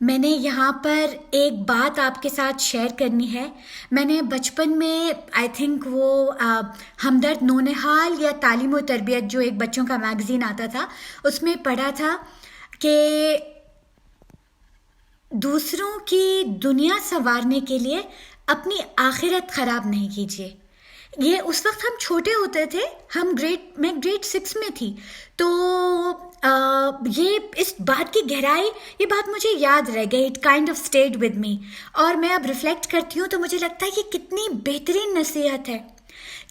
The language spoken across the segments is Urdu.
میں نے یہاں پر ایک بات آپ کے ساتھ شیئر کرنی ہے. میں نے بچپن میں آئی تھنک وہ ہمدرد نونہال یا تعلیم و تربیت جو ایک بچوں کا میگزین آتا تھا اس میں پڑھا تھا کہ دوسروں کی دنیا سنوارنے کے لیے اپنی آخرت خراب نہیں کیجیے. یہ اس وقت ہم چھوٹے ہوتے تھے، میں گریڈ 6 میں تھی، تو یہ اس بات کی گہرائی، یہ بات مجھے یاد رہ گئی. It kind of stayed with me. اور میں اب ریفلیکٹ کرتی ہوں تو مجھے لگتا ہے کہ کتنی بہترین نصیحت ہے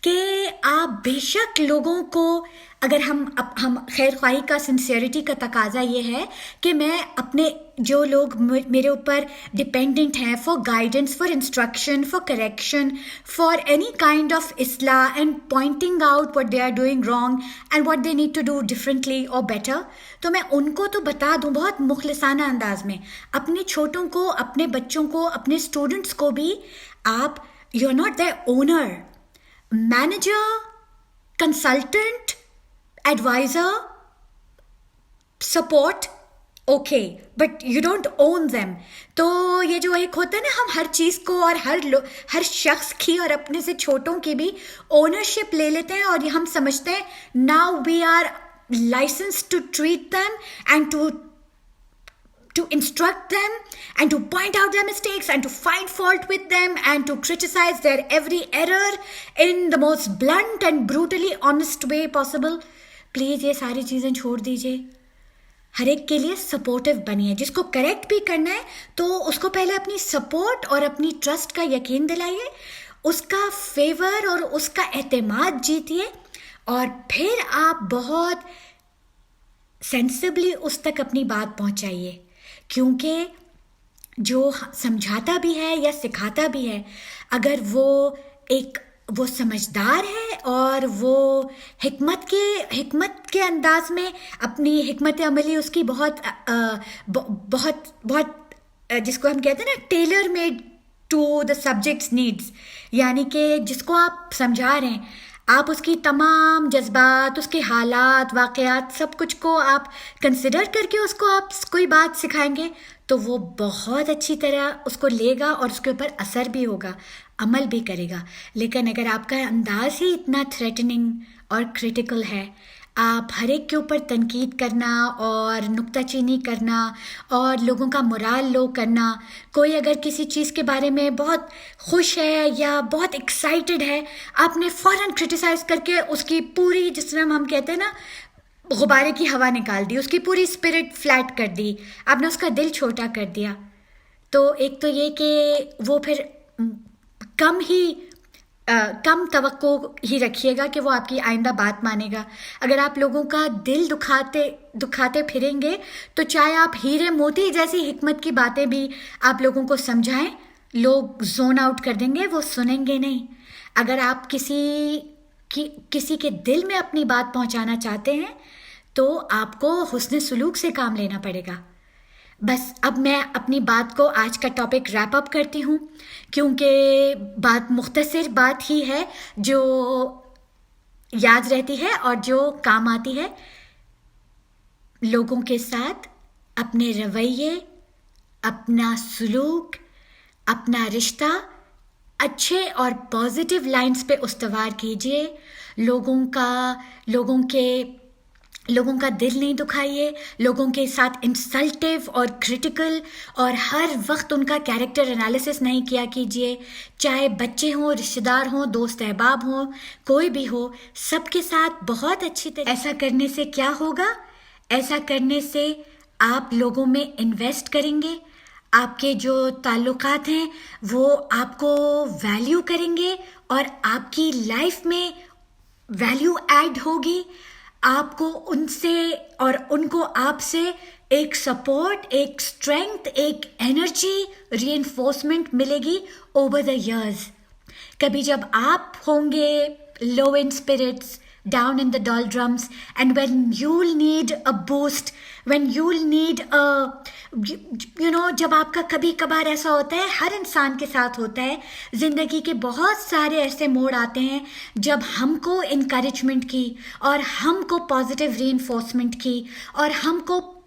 کہ آپ بے شک لوگوں کو، اگر ہم خیر خواہی کا، سنسیئرٹی کا تقاضا یہ ہے کہ میں اپنے جو لوگ میرے اوپر ڈپینڈنٹ ہیں for guidance, for instruction, for correction, for any kind of اصلاح and pointing out what they are doing wrong and what they need to do differently اور بیٹر، تو میں ان کو تو بتا دوں بہت مخلصانہ انداز میں. اپنے چھوٹوں کو، اپنے بچوں کو، اپنے اسٹوڈنٹس کو بھی آپ، you are not the owner, manager, consultant, advisor, support, okay, but you don't own them. تو یہ جو ایک ہوتا ہے نا، ہم ہر چیز کو اور ہر شخص کی اور اپنے سے چھوٹوں کی بھی اونرشپ لے لیتے ہیں، اور یہ ہم سمجھتے ہیں now we are licensed to treat them and to instruct them and to point out their mistakes and to find fault with them and to criticize their every error in the most blunt and brutally honest way possible. Please یہ ساری چیزیں چھوڑ دیجئے. ہر ایک کے لیے سپورٹیو بنیے. جس کو کریکٹ بھی کرنا ہے تو اس کو پہلے اپنی سپورٹ اور اپنی ٹرسٹ کا یقین دلائیے، اس کا فیور اور اس کا اعتماد جیتیے، اور پھر آپ بہت سینسبلی اس تک اپنی بات پہنچائیے. کیونکہ جو سمجھاتا بھی ہے یا سکھاتا بھی ہے، اگر وہ سمجھدار ہے اور وہ حکمت کے انداز میں اپنی حکمت عملی اس کی بہت بہت بہت جس کو ہم کہتے ہیں نا tailor made to the subjects needs, یعنی کہ جس کو آپ سمجھا رہے ہیں، آپ اس کی تمام جذبات، اس کے حالات، واقعات، سب کچھ کو آپ کنسیڈر کر کے اس کو آپ کوئی بات سکھائیں گے تو وہ بہت اچھی طرح اس کو لے گا اور اس کے اوپر اثر بھی ہوگا، عمل بھی کرے گا. لیکن اگر آپ کا انداز ہی اتنا تھریٹننگ اور کریٹیکل ہے، آپ ہر ایک کے اوپر تنقید کرنا اور نکتہ چینی کرنا اور لوگوں کا مورال لو کرنا، کوئی اگر کسی چیز کے بارے میں بہت خوش ہے یا بہت ایکسائٹڈ ہے، آپ نے فوراً کرٹیسائز کر کے اس کی پوری، جس طرح ہم کہتے ہیں نا، غبارے کی ہوا نکال دی، اس کی پوری اسپرٹ فلیٹ کر دی، آپ نے اس کا دل چھوٹا کر دیا. تو ایک تو یہ کہ وہ پھر کم توقع ہی رکھیے گا کہ وہ آپ کی آئندہ بات مانے گا. اگر آپ لوگوں کا دل دکھاتے پھریں گے تو چاہے آپ ہیرے موتی جیسی حکمت کی باتیں بھی آپ لوگوں کو سمجھائیں، لوگ زون آؤٹ کر دیں گے، وہ سنیں گے نہیں. اگر آپ کسی کے دل میں اپنی بات پہنچانا چاہتے ہیں تو آپ کو حسن سلوک سے کام لینا پڑے گا. بس اب میں اپنی بات کو، آج کا ٹاپک ریپ اپ کرتی ہوں، کیونکہ بات مختصر بات ہی ہے جو یاد رہتی ہے اور جو کام آتی ہے. لوگوں کے ساتھ اپنے رویے، اپنا سلوک، اپنا رشتہ اچھے اور پازیٹیو لائنز پہ استوار کیجیے. لوگوں کا دل نہیں دکھائیے، لوگوں کے ساتھ انسلٹیو اور کریٹیکل اور ہر وقت ان کا کیریکٹر انالیسس نہیں کیا کیجیے. چاہے بچے ہوں، رشتہ دار ہوں، دوست احباب ہوں، کوئی بھی ہو، سب کے ساتھ بہت اچھی طرح. ایسا کرنے سے کیا ہوگا؟ ایسا کرنے سے آپ لوگوں میں انویسٹ کریں گے، آپ کے جو تعلقات ہیں وہ آپ کو ویلیو کریں گے اور آپ کی لائف میں ویلیو ایڈ ہوگی. آپ کو ان سے اور ان کو آپ سے ایک سپورٹ، ایک اسٹرینتھ، ایک انرجی، ری انفورسمنٹ ملے گی اوور دا ایئرز. کبھی جب آپ ہوں گے low in spirits, down in the doldrums, and when you will need a boost, when you will need جب آپ کا کبھی کبھار ایسا ہوتا ہے، ہر انسان کے ساتھ ہوتا ہے، زندگی کے بہت سارے ایسے موڑ آتے ہیں جب ہم کو انکریجمنٹ کی اور ہم کو پازیٹیو ری انفورسمنٹ کی اور ہم کو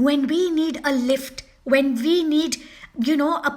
when we need a lift, when we need a